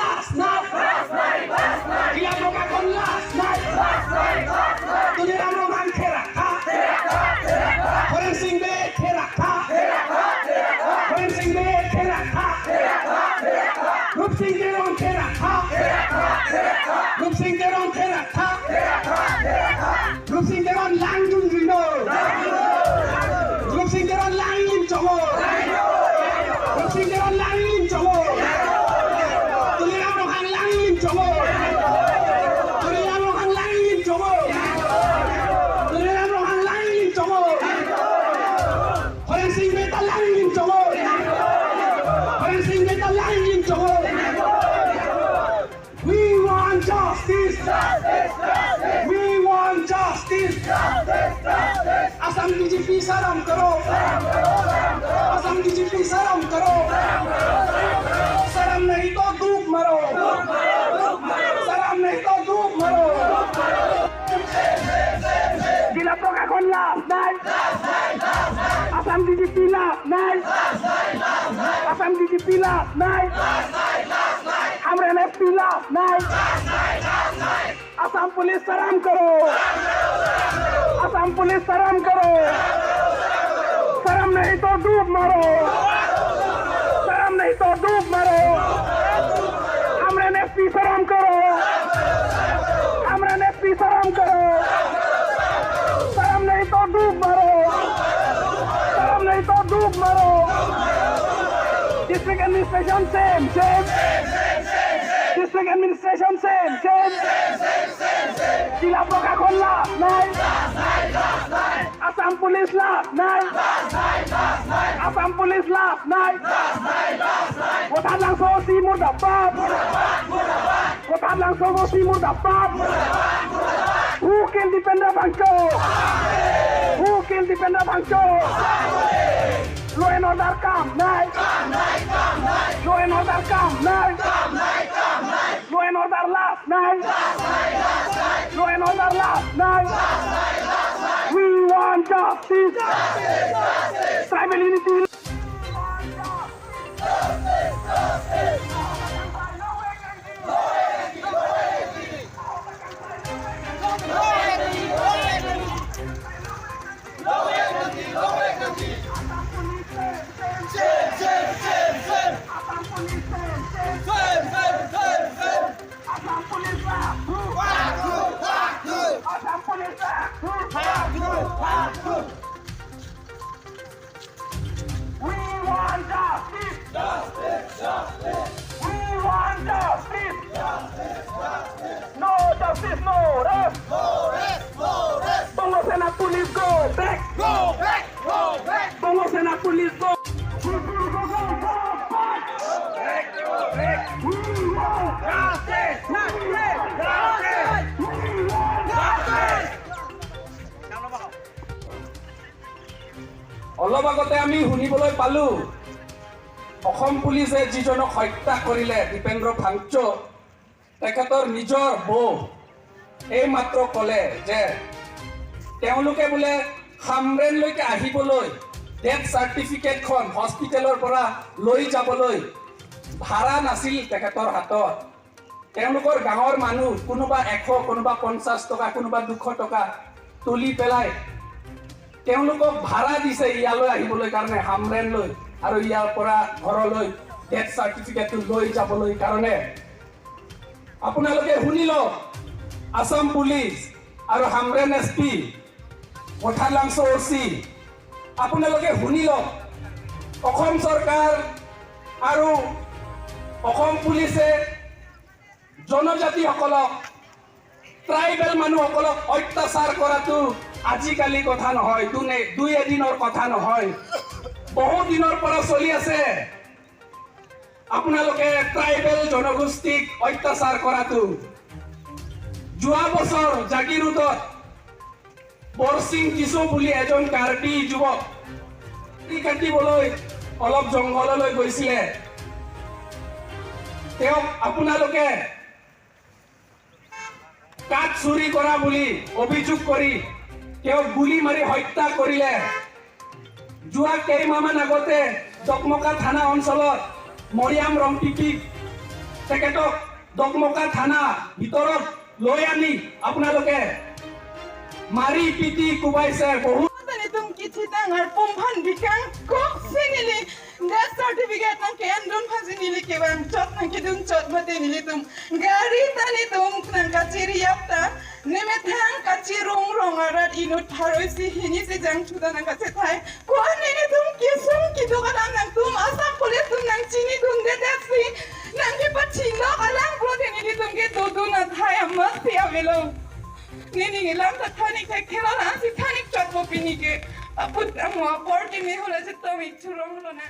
last night. Gila Prokakon last night. Tulirang Roman Keraka. Forensing Bay Keraka. Forensing Bay Keraka. Rupsing Deron Keraka. Rupsing Deron Keraka. Rupsing Deron Langjun Rino. Rupsing Deron Langjun Chogo. Rupsing Deron Langjun Chogo. Tulirang Roman Langjun Chogo. Tulirang Roman Langjun Chogo. Tulirang Roman Langjun Chogo. Forensing Bay Langjun Chogo. Forensing Bay Langjun Chogo. We want justice. We want justice. Assam DGP salam karo. Assam DGP salam karo. Salam nahi to dhoop maro. Salam nahi to dhoop maro. Gila Prokakon last night. Assam DGP last night. Assam DGP last night. Hamren FP last night. Assam Police salam karo. Assam Police salam karo. Salam nahi to dhoop maro. Salam nahi to dhoop maro. Hamren FP salam karo. Hamren FP salam karo. Salam nahi to dhoop maro. Salam nahi to dhoop maro. District administration same. District administration same. Gila Prokakon last night. Assam Police last night. Assam Police last night. Kotaan lang so si murdabad. Kotaan lang so si murdabad. Who killed Dipendra Bangcho? Who killed Dipendra Bangcho? Law and order come night. Law and order come night. Law and order last night. Law and order last night. We want justice. Tribal unity. We want justice. We want justice. No justice, no rest. Bongo Sena Police go back. Bongo Sena Police go. We want justice. অলপ আগতে আমি শুনিবলৈ পালো অসম পুলিচে যিজনক হত্যা কৰিলে দীপেন্দ্ৰ ভাংচো তেখেতৰ নিজৰ বৌ এই মাত্ৰ ক'লে যে তেওঁলোকে বোলে হামৰেনলৈকে আহিবলৈ ডেথ চাৰ্টিফিকেটখন হস্পিটেলৰ পৰা লৈ যাবলৈ ভাড়া নাছিল তেখেতৰ হাতত তেওঁলোকৰ গাঁৱৰ মানুহ কোনোবা 100 কোনোবা 50 টকা কোনোবা 200 টকা তুলি পেলাই তেওঁলোকক ভাড়া দিছে ইয়ালৈ আহিবলৈ কাৰণে হামৰেনলৈ আৰু ইয়াৰ পৰা ঘৰলৈ ডেথ চাৰ্টিফিকেটটো লৈ যাবলৈ কাৰণে আপোনালোকে শুনিল আসাম পুলিচ আৰু হামৰেন এছপি কোঠালাংছ ওচি আপোনালোকে শুনিল অসম চৰকাৰ আৰু অসম পুলিচে জনজাতিসকলক ট্ৰাইবেল মানুহসকলক অত্যাচাৰ কৰাটো আজিকালি কথা নহয় দুই এদিনৰ কথা নহয় বহু দিনৰ পৰা চলি আছে আপোনালোকে ট্ৰাইবেল জনগোষ্ঠীক অত্যাচাৰ কৰাটো যোৱা বছৰ জাগিৰোডত বৰসিং কিছু বুলি এজন কাৰ্বি যুৱক কাটিবলৈ অলপ জংঘললৈ গৈছিলে তেওঁ আপোনালোকে কাঠ চুৰি কৰা বুলি অভিযোগ কৰি তেওঁ গুলি মাৰি হত্যা কৰিলে যোৱা কেইমাহমান আগতে দকমকা থানা অঞ্চলত মৰিয়াম ৰংপিপিক তেখেতক দকমকা থানা ভিতৰত লৈ আনি আপোনালোকে মাৰি পিটি কোবাইছে বহুত Tum kititang ar pumpan bikang kok sinili death certificate nang kendun pasinili kebang chot nang kidung chot batinili tum gari tani tum nang kachiri yapta nemethang kachirong rong arat inut tharoisi hini se jang chuda nang kachetai ko nini tum kisum kidogalam nang tum asam police tum nang chini tum de taxi nang ki pachino alang protinili tum ke dodu na thai amas pia velo Nini ngilang ta thanik thek thela na si thanik chat mo pinike aput amo porti me hola se to mi churong lo na